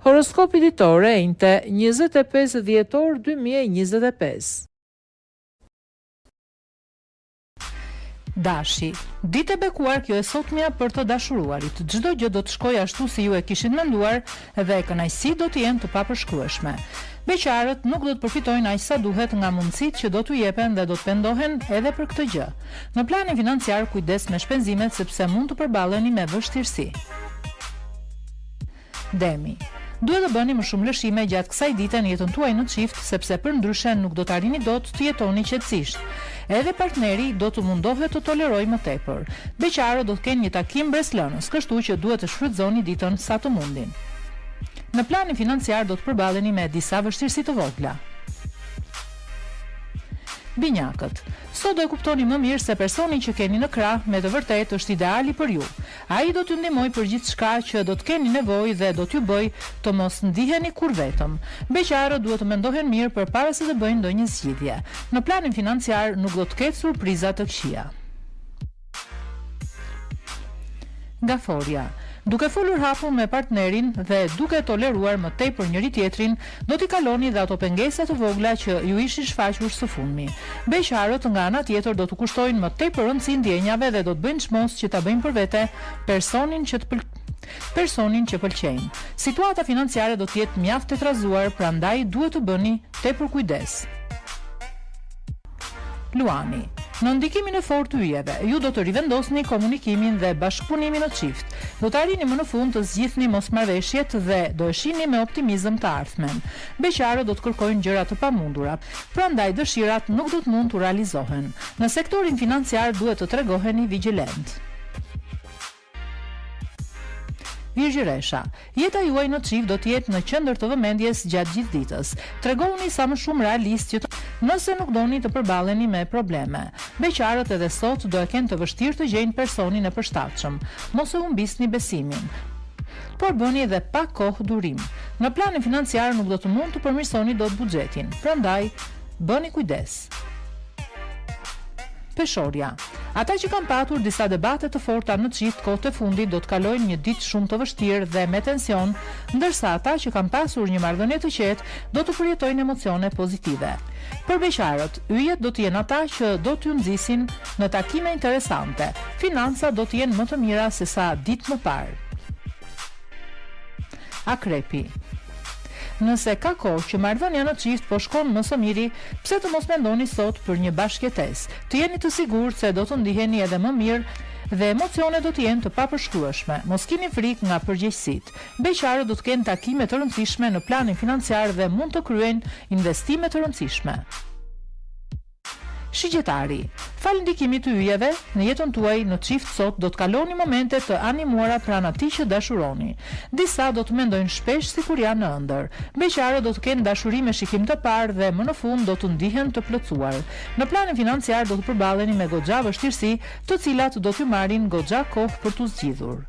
Horoskopi ditor e enjte 25 dhjetor 2025. Dashi, ditë e bekuar kjo e sotmja për të dashuruarit. Çdo gjë do të shkojë ashtu si ju e kishin menduar dhe kënaqësi do të jenë të papërshkrueshme. Beqarët nuk do të përfitojnë aq sa duhet nga mundësitë që do t'u jepen dhe do të pendohen edhe për këtë gjë. Në planin financiar kujdes me shpenzimet sepse mund të përballeni me vështirësi. Demi, duhet të bëni më shumë lëshime gjatë kësaj dite në jetën tuaj në çift, sepse përndryshe nuk do të arrini dot të jetoni qetësisht. Edhe partneri do të mundohet të tolerojë më tepër. Beqarët do të kenë një takim breslënës, kështu që duhet të shfrytëzoni ditën sa të mundin. Në planin financiar do të përballeni me disa vështirësi të vogla. Binjakët, sot do e kuptoni më mirë se personi që keni në krah me të vërtetë është ideali për ju. Ai do t'ju ndihmojë për gjithçka që do të keni nevojë dhe do t'ju bëjë të mos ndiheni kur vetëm. Beqarët duhet të mendohen mirë përpara se të bëjnë ndonjë zgjidhje. Në planin financiar nuk do të ketë surpriza të këqija. Gaforia, duke folur hapur me partnerin dhe duke toleruar më tepër njëri tjetrin, do t'i kaloni dhe ato pengesa të vogla që ju ishin shfaqur së fundmi. Beqarët nga ana tjetër do të kushtojnë më tepër rëndësi ndjenjave dhe do të bëjnë çmos që ta bëjnë për vete personin që pëlqejnë. Situata financiare do të jetë mjaft e trazuar, prandaj duhet të bëni tepër kujdes. Luani, në ndikimin e fortë të yjeve, ju do të rivendosni komunikimin dhe bashkëpunimin në çift. Do të arrini më në fund të zgjidhni mosmarrëveshjet dhe do e shihni me optimizëm të ardhmen. Beqarët do të kërkojnë gjëra të pamundura, prandaj dëshirat nuk do të mund të realizohen. Në sektorin financiar duhet të tregoheni vigjilent. Virgjëresha, jeta juaj në çift do të jetë në qendër të vëmendjes gjatë gjithë ditës. Tregoni sa më shumë realist nëse nuk doni të përballeni me probleme. Beqarët edhe sot do e kenë të vështirë të gjejnë personin e përshtatshëm. Mos e humbisni besimin, por bëni edhe pak kohë durim. Në planin financiar nuk do të mund të përmirësoni dot buxhetin, prandaj bëni kujdes. Peshorja, ata që kanë patur disa debate të forta në çift kohët e fundit do të kalojnë një ditë shumë të vështirë dhe me tension, ndërsa ata që kanë pasur një marrëdhënie të qetë do të përjetojnë emocione pozitive. Për beqarët, yjet do të jenë ata që do t'ju nxisin në takime interesante. Financat do të jenë më të mira se sa ditë më parë. Akrepi, nëse ka kohë që marrëdhënia në çift po shkon më së miri, pse të mos mendoni sot për një bashkëjetesë? Të jeni të sigurt se do të ndiheni edhe më mirë dhe emocionet do të jenë të papërshkrueshme. Mos keni frikë nga përgjegjësitë. Beqarët do të kenë takime të rëndësishme në planin financiar dhe mund të kryejnë investime të rëndësishme. Shigjetari, falë ndikimit të yjeve, në jetën tuaj në çift sot do të kaloni momente të animuara pranë atij që dashuroni. Disa do të mendojnë shpesh sikur janë në ëndër. Beqarët do të kenë dashuri me shikim të parë dhe më në fund do të ndihen të plotësuar. Në planin financiar do të përballeni me goxha vështirësi, të cilat do t'ju marrin goxha kohë për t'u zgjidhur.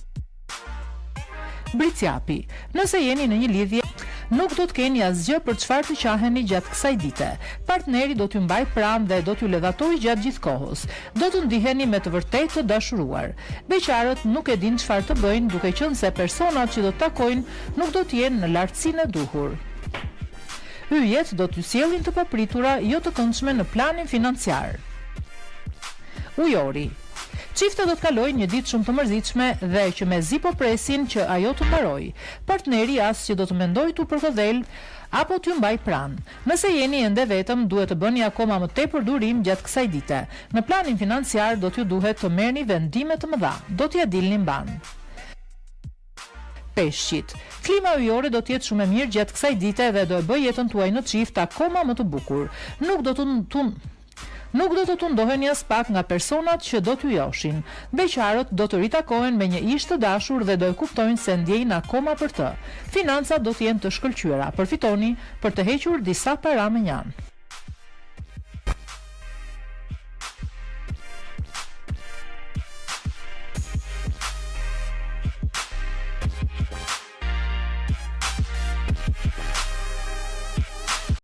Bricjapi, nëse jeni në një lidhje, nuk do të keni asgjë për çfarë të qaheni gjatë kësaj dite. Partneri do t'ju mbajë pranë dhe do t'ju lëvatojë gjatë gjithë kohës. Do të ndiheni me të vërtetë të dashuruar. Beqarët nuk e dinë çfarë të bëjnë, duke qenë se personat që do të takojnë nuk do të jenë në lartësinë e duhur. Yjet do t'ju sjellin të papritura, jo të këndshme në planin financiar. Ujori, çiftet do të kalojnë një ditë shumë të mërzitshme dhe që mezi po presin që ajo të mbarojë. Partneri as që do të mendojë tu përkodhel apo t'ju mbaj pranë. Nëse jeni ende vetëm, duhet të bëni akoma më tepër durim gjatë kësaj dite. Në planin financiar do t'ju duhet të merrni vendime të mëdha. Do t'ja dilni mban. Peshqit, klima ujore do të jetë shumë e mirë gjatë kësaj dite dhe do e bëjë jetën tuaj në çift akoma më të bukur. Nuk do të tundoheni as pak nga personat që do t'ju joshin. Beqarët do të ritakohen me një ish të dashur dhe do e kuptojnë se ndjejnë akoma për të. Financat do të jenë të shkëlqyera. Përfitoni për të hequr disa para me njan.